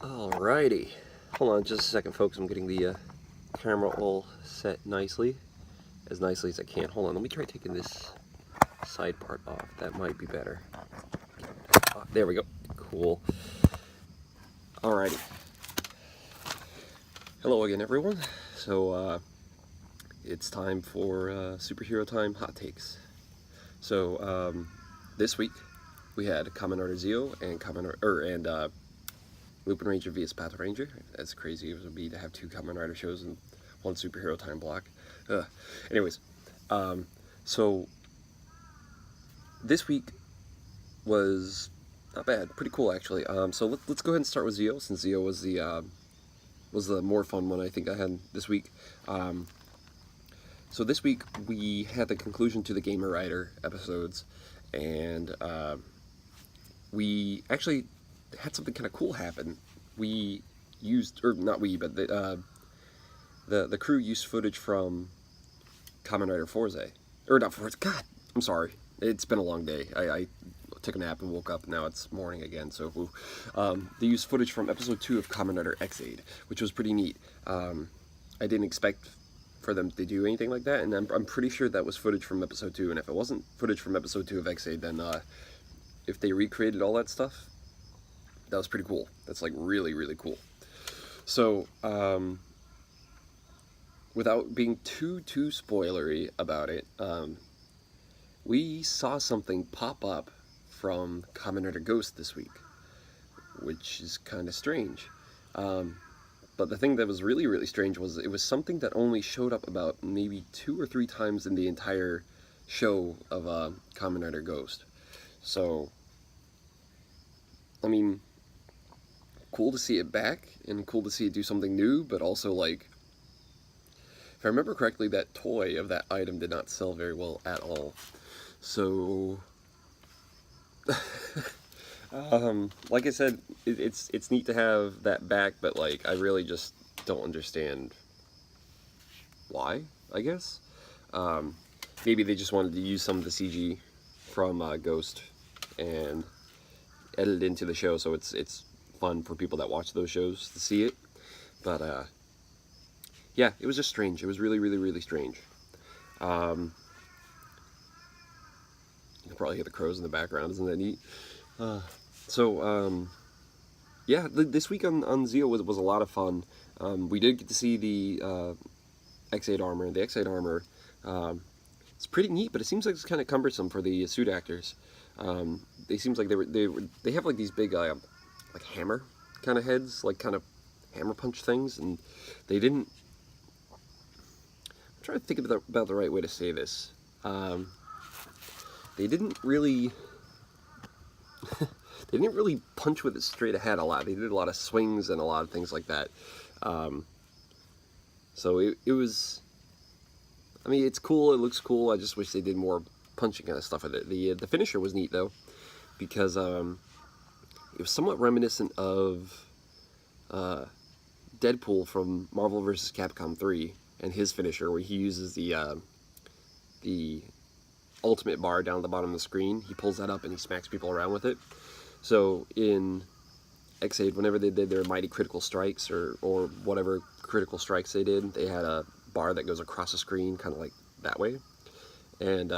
Alrighty, hold on just a second, folks. I'm getting the camera all set nicely as I can. Hold on, let me try taking this side part off. That might be better. There we go. Cool. Alrighty. Hello again, everyone. So it's time for superhero time hot takes. So this week we had Kamen ZiO and Lupinranger vs Patoranger. That's crazy. It would be to have two Kamen Rider shows in one superhero time block. Anyways, so this week was not bad, pretty cool actually. So let's go ahead and start with ZiO, since ZiO was the more fun one I think I had this week. So this week we had the conclusion to the Gamer Rider episodes, and we actually had something kind of cool happen. We used, or not we, but the crew used footage from Kamen Rider Forza, or not Forza. God, I'm sorry. It's been a long day. I took a nap and woke up. And now it's morning again. So they used footage from episode 2 of Kamen Rider X8, which was pretty neat. I didn't expect for them to do anything like that, and I'm pretty sure that was footage from episode 2. And if it wasn't footage from episode 2 of X8, then if they recreated all that stuff, that was pretty cool. That's like really, really cool. So, without being too spoilery about it, we saw something pop up from Kamen Rider Ghost this week, which is kind of strange. But the thing that was really, really strange was it was something that only showed up about maybe 2 or 3 times in the entire show of Kamen Rider Ghost. So, I mean, cool to see it back, and cool to see it do something new, but also, like, if I remember correctly, that toy of that item did not sell very well at all. So, like I said, it's neat to have that back, but, like, I really just don't understand why, I guess. Maybe they just wanted to use some of the CG from Ghost and edit it into the show, so it's fun for people that watch those shows to see it. But yeah, it was just strange. It was really, really, really strange. You can probably hear the crows in the background. Isn't that neat? Yeah, this week on ZiO was a lot of fun. We did get to see the X8 armor. The X8 armor, it's pretty neat, but it seems like it's kind of cumbersome for the suit actors. They seems like they have like these big like hammer kind of heads, like kind of hammer punch things, and they didn't. I'm trying to think about the right way to say this. They didn't really. They didn't really punch with it straight ahead a lot. They did a lot of swings and a lot of things like that. So it was. I mean, it's cool. It looks cool. I just wish they did more punching kind of stuff with it. The finisher was neat though, because it was somewhat reminiscent of Deadpool from Marvel vs. Capcom 3 and his finisher, where he uses the ultimate bar down at the bottom of the screen. He pulls that up and he smacks people around with it. So in X8, whenever they did their mighty critical strikes or whatever critical strikes they did, they had a bar that goes across the screen, kind of like that way. And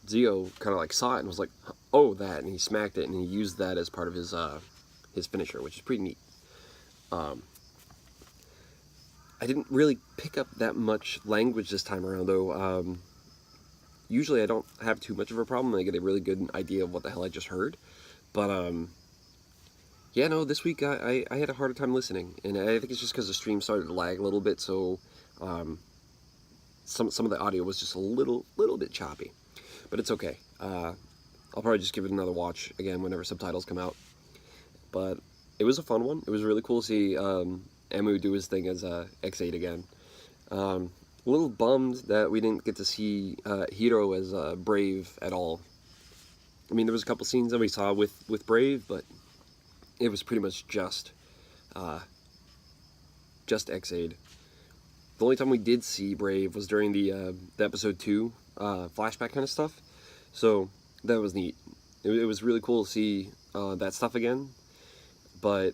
ZiO kind of like saw it and was like, "Oh, that!" and he smacked it, and he used that as part of his finisher, which is pretty neat. I didn't really pick up that much language this time around, though. Usually I don't have too much of a problem. I get a really good idea of what the hell I just heard. But, yeah, no, this week I had a harder time listening. And I think it's just because the stream started to lag a little bit, so some of the audio was just a little bit choppy. But it's okay. I'll probably just give it another watch again whenever subtitles come out. But it was a fun one. It was really cool to see Emu do his thing as X8 again. A little bummed that we didn't get to see Hiro as Brave at all. I mean, there was a couple scenes that we saw with Brave, but it was pretty much just X8. The only time we did see Brave was during the episode 2 flashback kind of stuff, so that was neat. It was really cool to see that stuff again, but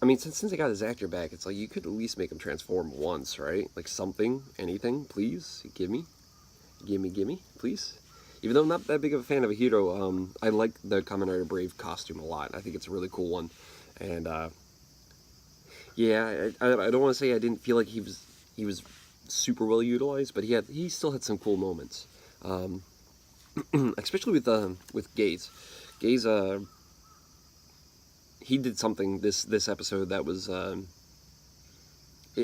I mean, since they got his actor back, it's like you could at least make him transform once, right? Like something, anything, please, gimme, please. Even though I'm not that big of a fan of a hero, I like the Kamen Rider Brave costume a lot. I think it's a really cool one, and yeah, I don't want to say I didn't feel like he was super well utilized, but he still had some cool moments, especially with Gaze. Gaze, he did something this episode that was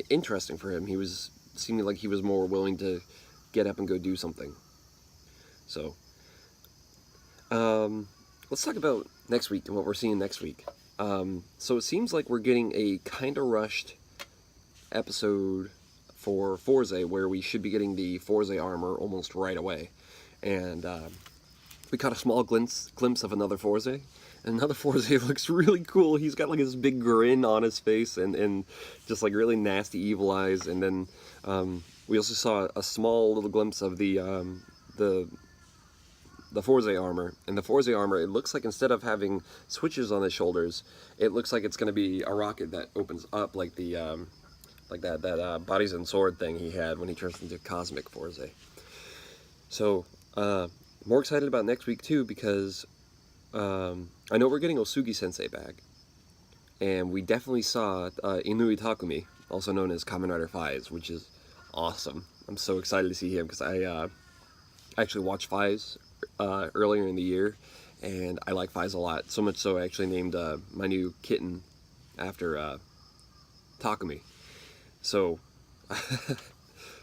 interesting for him. He was seeming like he was more willing to get up and go do something. So, let's talk about next week and what we're seeing next week. So it seems like we're getting a kind of rushed episode for Forze, where we should be getting the Forze armor almost right away. And we caught a small glimpse of another Forze. Another Forze looks really cool. He's got like this big grin on his face and just like really nasty evil eyes. And then we also saw a small little glimpse of the Forze armor. And the Forze armor, it looks like instead of having switches on his shoulders, it looks like it's going to be a rocket that opens up like the that bodies and sword thing he had when he turns into Cosmic Forze. So more excited about next week too, because I know we're getting Osugi Sensei back, and we definitely saw Inui Takumi, also known as Kamen Rider Faiz, which is awesome. I'm so excited to see him because I actually watched Faiz earlier in the year, and I like Faiz a lot. So much so I actually named my new kitten after Takumi. So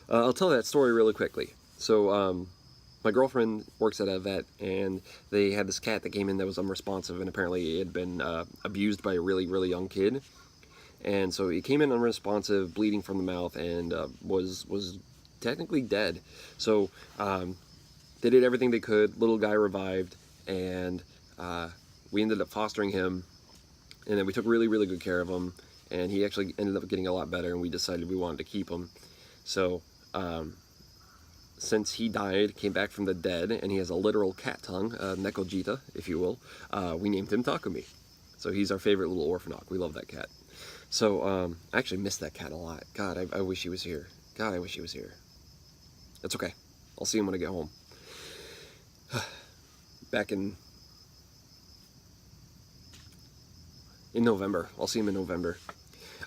I'll tell that story really quickly. So my girlfriend works at a vet, and they had this cat that came in that was unresponsive, and apparently it had been abused by a really, really young kid. And so he came in unresponsive, bleeding from the mouth, and was technically dead. So they did everything they could. Little guy revived, and we ended up fostering him, and then we took really, really good care of him, and he actually ended up getting a lot better, and we decided we wanted to keep him. So since he died, came back from the dead, and he has a literal cat tongue, Nekojita, if you will, we named him Takumi. So he's our favorite little orphanok. We love that cat. So I actually miss that cat a lot. God, I wish he was here. God, I wish he was here. That's okay. I'll see him when I get home. Back in November. I'll see him in November.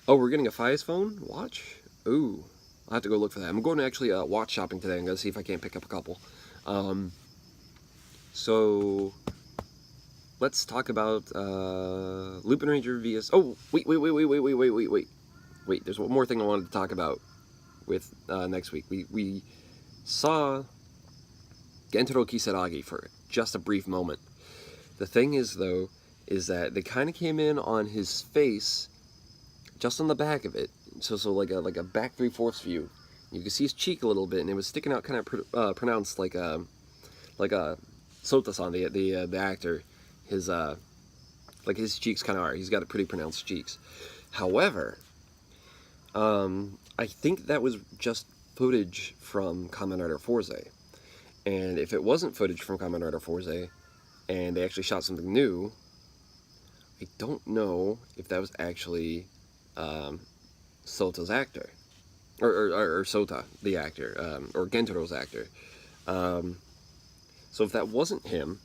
Oh, we're getting a Faiz phone watch? Ooh. I'll have to go look for that. I'm going to actually watch shopping today. I'm going to see if I can't pick up a couple. So let's talk about Lupinranger vs. Oh, wait. Wait, there's one more thing I wanted to talk about with next week. We saw Gentaro Kisaragi for just a brief moment. The thing is, though, is that they kind of came in on his face, just on the back of it. So like a back 3/4 view. You can see his cheek a little bit, and it was sticking out, kind of pronounced like a Sota-san, the actor. His like his cheeks kind of are. He's got a pretty pronounced cheeks. However, I think that was just footage from Kamen Rider Forze. And if it wasn't footage from Kamen Rider Forze, and they actually shot something new, I don't know if that was actually Sota's actor, or Sota, the actor, or Gentaro's actor. So if that wasn't him,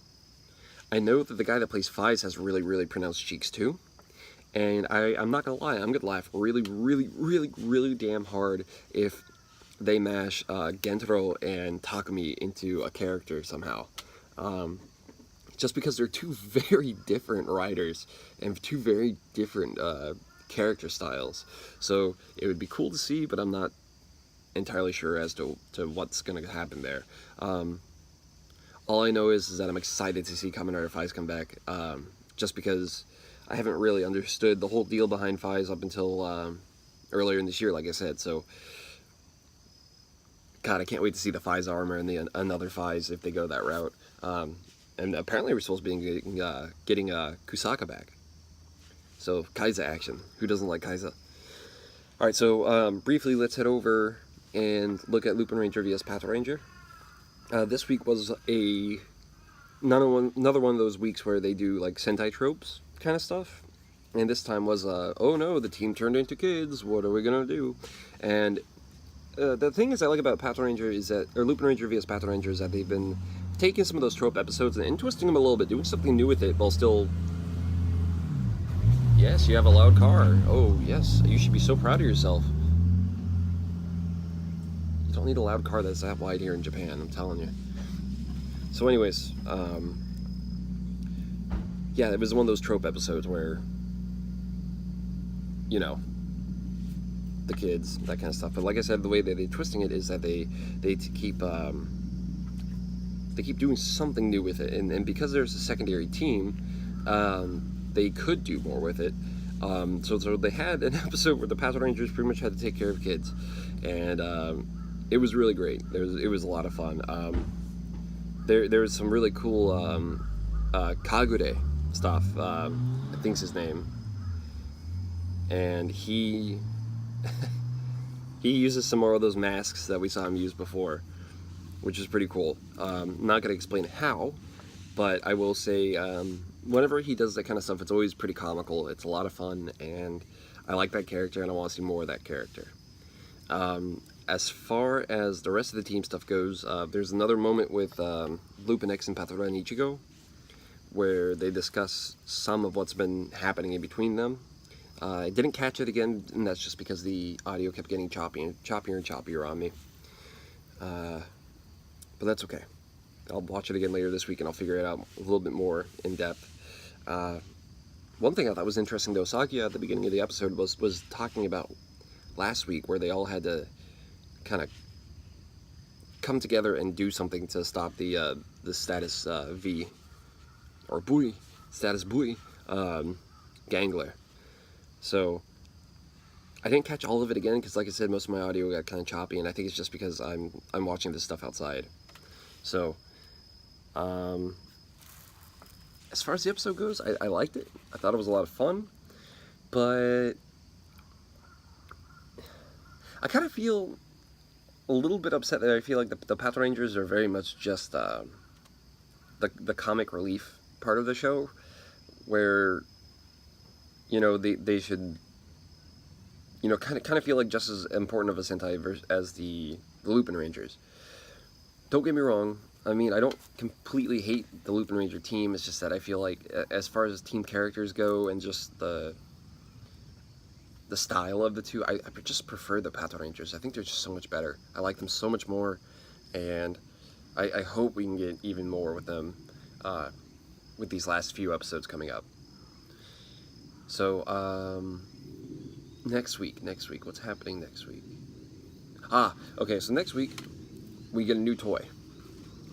I know that the guy that plays Faiz has really, really pronounced cheeks too. And I'm not gonna lie, I'm gonna laugh really, really, really, really damn hard if they mash Gentaro and Takumi into a character somehow. Just because they're two very different writers and two very different character styles. So it would be cool to see, but I'm not entirely sure as to what's going to happen there. All I know is that I'm excited to see Kamen Rider Faiz come back, just because I haven't really understood the whole deal behind Faiz up until earlier in this year, like I said. So, God, I can't wait to see the Faiz armor and the another Faiz if they go that route. And apparently we're supposed to be getting Kusaka back. So, Kaiza action. Who doesn't like Kaiza? Alright, so briefly let's head over and look at Lupinranger vs Patoranger. This week was another one of those weeks where they do like Sentai tropes kind of stuff. And this time was, oh no, the team turned into kids, what are we gonna do? And the thing is I like about Patoranger is that, or Lupinranger vs. Patoranger, is that they've been taking some of those trope episodes and twisting them a little bit, doing something new with it while still... Yes, you have a loud car. Oh, yes, you should be so proud of yourself. You don't need a loud car that's that wide here in Japan, I'm telling you. So anyways, yeah, it was one of those trope episodes where, you know, the kids, that kind of stuff. But like I said, the way that they're twisting it is that they keep doing something new with it, and because there's a secondary team, they could do more with it. So they had an episode where the Patorangers pretty much had to take care of kids, and it was really great. It was a lot of fun. There was some really cool Kagure stuff. I think's his name, and he uses some more of those masks that we saw him use before, which is pretty cool. I'm not going to explain how, but I will say whenever he does that kind of stuff, it's always pretty comical. It's a lot of fun, and I like that character, and I want to see more of that character. As far as the rest of the team stuff goes, there's another moment with Lupin X and Patoranger and Ichigo, where they discuss some of what's been happening in between them. I didn't catch it again, and that's just because the audio kept getting choppier and choppier on me. But that's okay. I'll watch it again later this week, and I'll figure it out a little bit more in depth. One thing I thought was interesting, though, Sakia at the beginning of the episode was talking about last week, where they all had to kind of come together and do something to stop the status V, or Bui, status Bui, Gangler. So I didn't catch all of it again because, like I said, most of my audio got kind of choppy, and I think it's just because I'm watching this stuff outside. So as far as the episode goes, I liked it. I thought it was a lot of fun, but I kind of feel a little bit upset that I feel like the Patorangers are very much just the comic relief part of the show, where, you know, they should, you know, kind of feel like just as important of a Sentai as the Lupinrangers. Don't get me wrong, I mean, I don't completely hate the Lupinranger team. It's just that I feel like, as far as team characters go and just the style of the two, I just prefer the Patorangers. I think they're just so much better. I like them so much more, and I hope we can get even more with them with these last few episodes coming up. So, next week, what's happening next week? Okay, so next week, we get a new toy,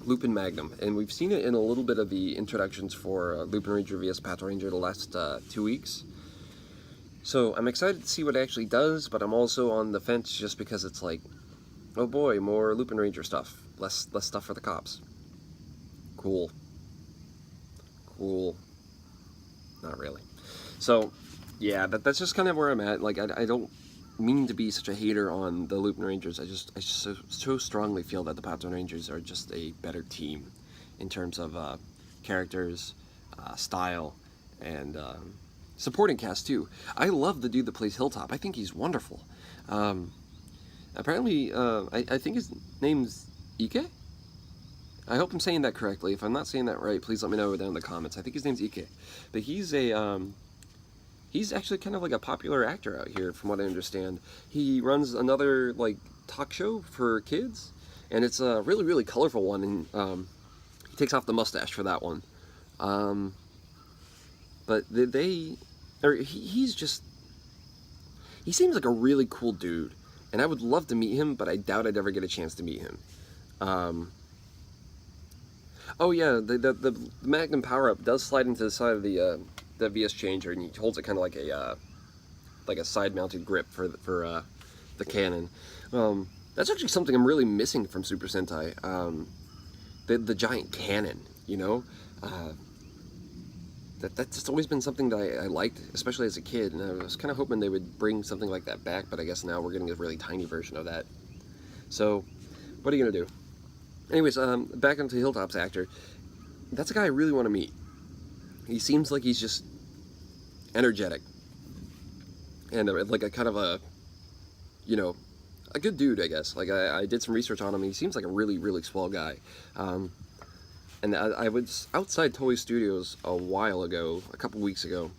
Lupin Magnum, and we've seen it in a little bit of the introductions for Lupinranger vs. Patoranger the last 2 weeks. So I'm excited to see what it actually does, but I'm also on the fence just because it's like, oh boy, more Lupinranger stuff, less stuff for the cops. Cool. Not really. So, yeah, that's just kind of where I'm at. Like, I don't mean to be such a hater on the Lupinrangers. I just so strongly feel that the Patorangers are just a better team in terms of characters, style, and supporting cast too. I love the dude that plays Hilltop. I think he's wonderful. Apparently, I think his name's Ike? I hope I'm saying that correctly. If I'm not saying that right, please let me know down in the comments. I think his name's Ike. But he's he's actually kind of like a popular actor out here, from what I understand. He runs another, like, talk show for kids, and it's a really, really colorful one, and he takes off the mustache for that one. But he's just, he seems like a really cool dude, and I would love to meet him, but I doubt I'd ever get a chance to meet him. Oh yeah, the Magnum power-up does slide into the side of the VS changer, and he holds it kind of like a side-mounted grip for the cannon. That's actually something I'm really missing from Super Sentai. The giant cannon, you know. That's just always been something that I liked, especially as a kid, and I was kind of hoping they would bring something like that back, but I guess now we're getting a really tiny version of that. So, what are you gonna do? Anyways, back onto Hilltop's actor. That's a guy I really want to meet. He seems like he's just energetic, and like a kind of a, you know, a good dude, I guess. Like I did some research on him. He seems like a really, really swell guy. And I was outside Toei Studios a while ago, a couple weeks ago,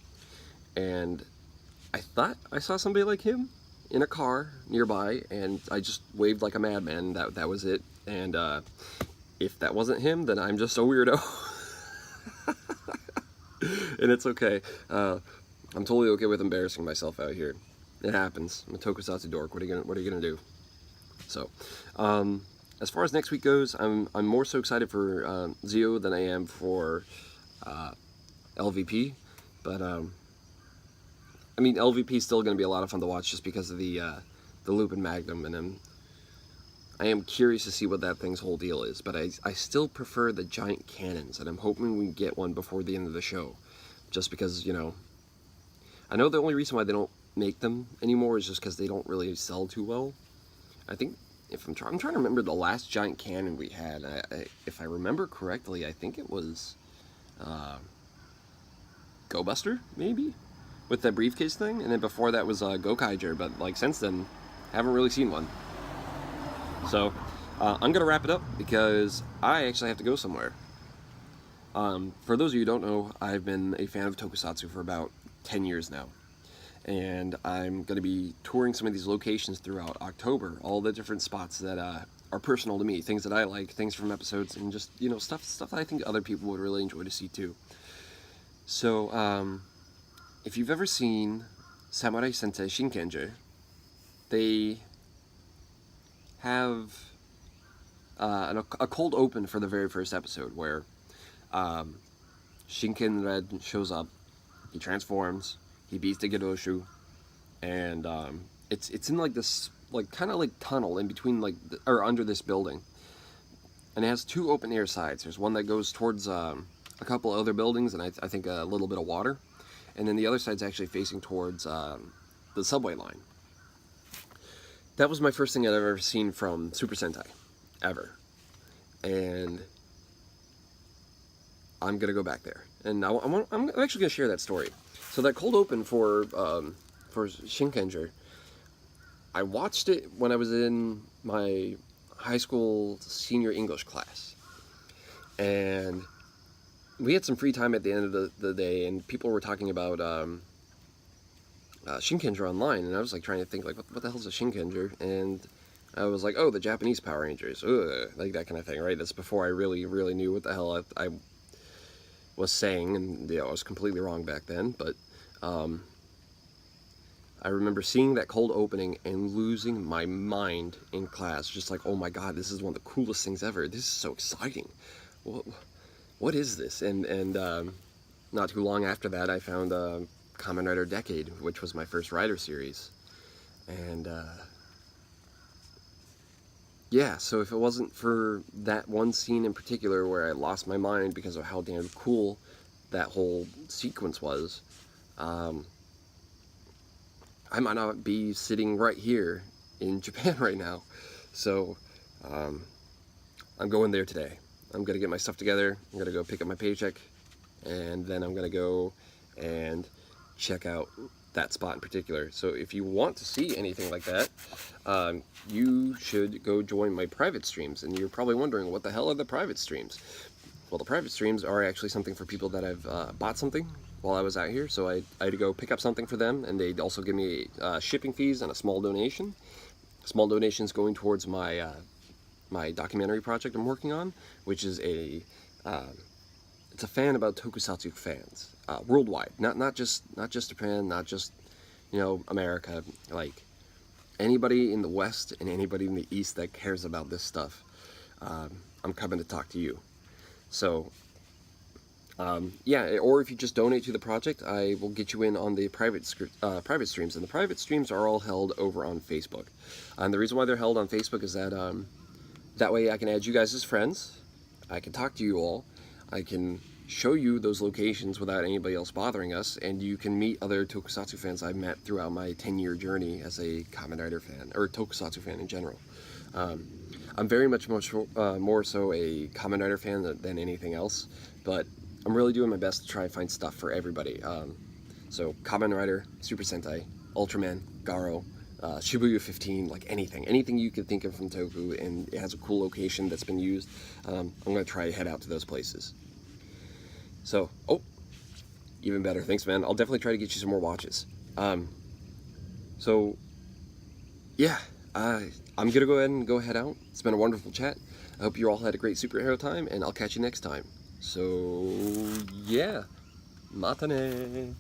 and I thought I saw somebody like him in a car nearby, and I just waved like a madman. That was it. And if that wasn't him, then I'm just a weirdo. And it's okay. I'm totally okay with embarrassing myself out here. It happens. I'm a tokusatsu dork. What are you gonna do? So, as far as next week goes, I'm more so excited for ZiO than I am for LVP. But I mean, LVP is still going to be a lot of fun to watch just because of the Lupin Magnum, and I am curious to see what that thing's whole deal is. But I still prefer the giant cannons, and I'm hoping we get one before the end of the show, just because, you know, I know the only reason why they don't make them anymore is just because they don't really sell too well. I think, if I'm trying to remember the last giant cannon we had, if I remember correctly, I think it was Go Buster, maybe? With that briefcase thing, and then before that was Gokaiger, but like since then, haven't really seen one. So, I'm gonna wrap it up because I actually have to go somewhere. For those of you who don't know, I've been a fan of Tokusatsu for about 10 years now. And I'm going to be touring some of these locations throughout October, all the different spots that are personal to me, things that I like, things from episodes, and just, you know, stuff that I think other people would really enjoy to see too. So, if you've ever seen Samurai Sentai Shinkenger, they have a cold open for the very first episode where Shinken Red shows up, he transforms, he beats the Gedoshu, and it's in like this kind of like tunnel in between or under this building, and it has two open air sides. There's one that goes towards a couple other buildings, and I think a little bit of water, and then the other side's actually facing towards the subway line. That was my first thing I'd ever seen from Super Sentai, ever, and I'm gonna go back there, and I'm actually gonna share that story. So that cold open for Shinkenger, I watched it when I was in my high school senior English class, and we had some free time at the end of the day, and people were talking about Shinkenger online, and I was like trying to think like, what the hell's a Shinkenger? And I was like, oh, the Japanese Power Rangers, ugh, like that kind of thing, right? That's before I really knew what the hell I was saying, and I was completely wrong back then, but I remember seeing that cold opening and losing my mind in class, just like, oh my god, this is one of the coolest things ever, this is so exciting, what is this? And not too long after that, I found Kamen Rider Decade, which was my first Rider series, and yeah, so if it wasn't for that one scene in particular where I lost my mind because of how damn cool that whole sequence was, I might not be sitting right here in Japan right now. So I'm going there today. I'm gonna get my stuff together, I'm gonna go pick up my paycheck, and then I'm gonna go and check out that spot in particular. So if you want to see anything like that, you should go join my private streams. And you're probably wondering, what the hell are the private streams? Well, the private streams are actually something for people that have bought something while I was out here. So I had to go pick up something for them, and they'd also give me shipping fees and a small donation. Small donations going towards my my documentary project I'm working on, which is it's a fan about tokusatsu fans worldwide, not just Japan, not just, you know, America, like anybody in the West and anybody in the East that cares about this stuff. I'm coming to talk to you. So yeah, or if you just donate to the project, I will get you in on the private streams, and the private streams are all held over on Facebook. And the reason why they're held on Facebook is that that way I can add you guys as friends, I can talk to you all, I can show you those locations without anybody else bothering us, and you can meet other tokusatsu fans I've met throughout my 10-year journey as a Kamen Rider fan, or tokusatsu fan in general. I'm very much more so a Kamen Rider fan than anything else, but I'm really doing my best to try and find stuff for everybody. So Kamen Rider, Super Sentai, Ultraman, Garo, Shibuya 15, like anything you can think of from Toku, and it has a cool location that's been used. I'm going to try to head out to those places. So, even better. Thanks, man. I'll definitely try to get you some more watches. So, yeah, I'm going to go ahead and head out. It's been a wonderful chat. I hope you all had a great superhero time, and I'll catch you next time. So, yeah. Matane.